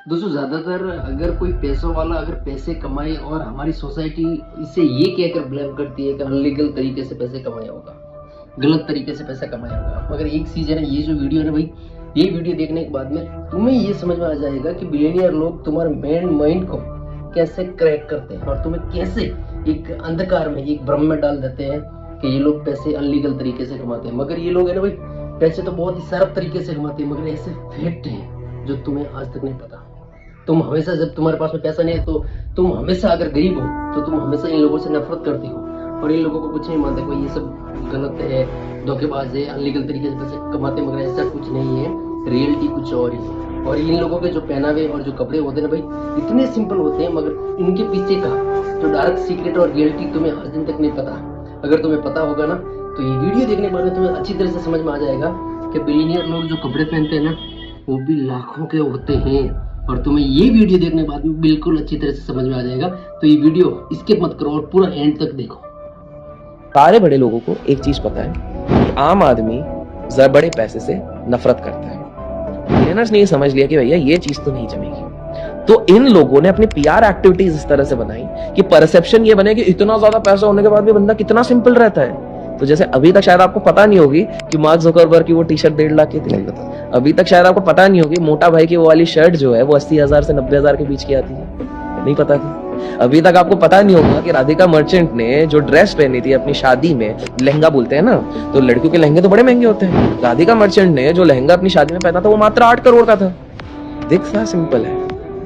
दोस्तों ज़्यादातर अगर कोई पैसों वाला अगर पैसे कमाए और हमारी सोसाइटी इसे ये कहकर ब्लेम करती है कि अनलीगल तरीके से पैसे कमाया होगा, गलत तरीके से पैसा कमाया होगा। मगर एक चीज़ है ना, ये जो वीडियो है ना भाई, ये वीडियो देखने के बाद में तुम्हें ये समझ में आ जाएगा कि बिलियनियर लोग तुम्हारे माइंड को कैसे क्रैक करते हैं और तुम्हें कैसे एक अंधकार में, एक भ्रम में डाल देते हैं कि ये लोग पैसे अनलीगल तरीके से कमाते हैं। मगर ये लोग है ना भाई, पैसे तो बहुत ही सरल तरीके से कमाते हैं, मगर ऐसे फैक्ट हैं जो तुम्हें आज तक नहीं पता। तुम हमेशा, जब तुम्हारे पास में पैसा नहीं है तो तुम हमेशा, अगर गरीब हो तो तुम हमेशा इन लोगों से नफरत करते हो और इन लोगों को कुछ नहीं मानते, कोई ये सब गलत है, धोखेबाज है, अनलीगल तरीके से पैसे कमाते। मगर ऐसा कुछ नहीं है, रियलिटी कुछ और ही है। और इन लोगों के जो पहनावे और जो कपड़े होते हैं ना भाई, इतने सिंपल होते हैं, मगर इनके पीछे का जो डार्क सीक्रेट और रियलिटी तुम्हें आज दिन तक नहीं पता। अगर तुम्हें पता होगा ना तो ये वीडियो देखने के बाद में तुम्हें अच्छी तरह से समझ में आ जाएगा कि बिलियनियर लोग जो कपड़े पहनते हैं ना, वो भी लाखों के होते हैं। और तुम्हें ये वीडियो देखने के बाद में बिल्कुल अच्छी तरह से समझ में आ जाएगा। तो ये वीडियो स्किप मत करो और पूरा एंड तक देखो। सारे बड़े लोगों को एक चीज पता है कि आम आदमी जरा बड़े पैसे से नफरत करता है। बिलियनर्स ने ये समझ लिया कि भैया ये चीज तो नहीं जमेगी, तो इन लोगों ने अपनी पीआर एक्टिविटीज इस तरह से बनाई कि परसेप्शन ये बने कि इतना ज्यादा पैसा होने के बाद भी बंदा कितना सिंपल रहता है। तो जैसे अभी तक शायद आपको पता नहीं होगी कि मार्क जुकरबर्ग की वो टी शर्ट 1.5 लाख की थी। अभी तक शायद आपको पता नहीं होगी मोटा भाई की वो वाली शर्ट जो है वो 80,000 से 90,000 के बीच की आती है, नहीं पता थी। अभी तक आपको पता नहीं होगा कि राधिका मर्चेंट ने जो ड्रेस पहनी थी अपनी शादी में, लहंगा बोलते हैं ना, तो लड़कियों के लहंगे तो बड़े महंगे होते हैं। राधिका मर्चेंट ने जो लहंगा अपनी शादी में पहना था वो मात्र 8 करोड़ का था। दिखता सिंपल है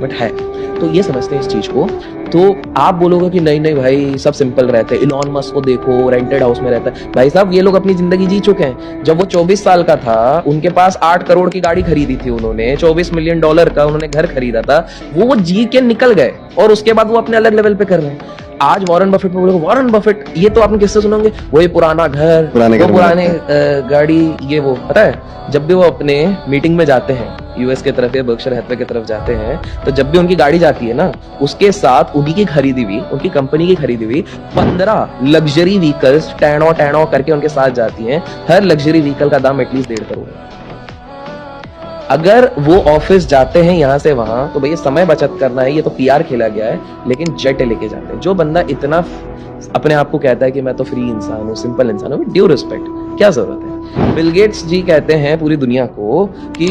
बट है। तो ये समझते हैं इस चीज को। तो आप बोलोगे कि नहीं नहीं भाई सब सिंपल रहते हैं, इलॉन मस्क को देखो रेंटेड हाउस में रहता है। भाई साहब ये लोग अपनी जिंदगी जी चुके हैं। जब वो 24 साल का था उनके पास 8 करोड़ की गाड़ी खरीदी थी उन्होंने, $24 मिलियन का उन्होंने घर खरीदा था, वो जी के निकल गए और उसके बाद वो अपने अलग लेवल पे कर रहे हैं। आज वॉरेन बफेट को बोलोगे, वॉरेन बफेट ये तो आपने किससे सुनोगे, वही पुराना घर, पुराने गाड़ी, ये वो। पता है जब भी वो अपने मीटिंग में जाते हैं यूएस के तरफ या बर्कशायर हैथवे की तरफ जाते हैं, तो जब भी उनकी गाड़ी जाती है ना, उसके साथ उन्हीं की खरीदी हुई, उनकी कंपनी की खरीदी हुई 15 लग्जरी व्हीकल्स टैनो करके उनके साथ जाती हैं। हर लग्जरी व्हीकल का दाम एटलीस्ट 1.5 करोड़ है। अगर वो ऑफिस जाते हैं यहां से वहां, तो भैया समय बचत करना है, ये तो पीआर खेला गया है, लेकिन जेट लेके जाते हैं। जो बंदा इतना अपने आप को कहता है कि मैं तो फ्री इंसान हूँ, सिंपल इंसान हूँ, ड्यू रिस्पेक्ट, क्या जरूरत है। बिल गेट्स जी कहते हैं पूरी दुनिया को कि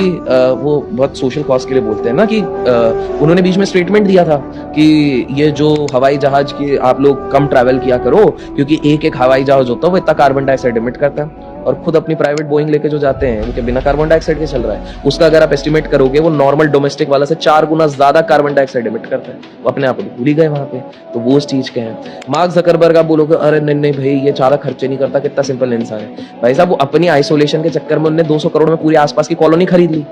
वो बहुत सोशल कॉज के लिए बोलते हैं ना, कि उन्होंने बीच में स्टेटमेंट दिया था कि ये जो हवाई जहाज की आप लोग कम ट्रैवल किया करो, क्योंकि एक हवाई जहाज होता है वो इतना कार्बन डाइऑक्साइड एमिट करता है। और खुद अपनी प्राइवेट बोइंग लेके जो जाते हैं उनके बिना कार्बन डाइऑक्साइड के चल रहा है, उसका अगर आप एस्टिमेट करोगे वो नॉर्मल डोमेस्टिक वाला से 4 गुना ज्यादा कार्बन डाइऑक्साइड एमिट करता है। वो अपने आप को भूल ही गए वहां पे। तो वो उस चीज के हैं। मार्क जकरबर्ग आप बोलोगे अरे नहीं नहीं भाई ये चारा खर्चे नहीं करता, कितना सिंपल इंसान है। भाई साहब वो अपनी आइसोलेशन के चक्कर में उन्होंने 200 करोड़ में पूरी आसपास की कॉलोनी खरीद ली।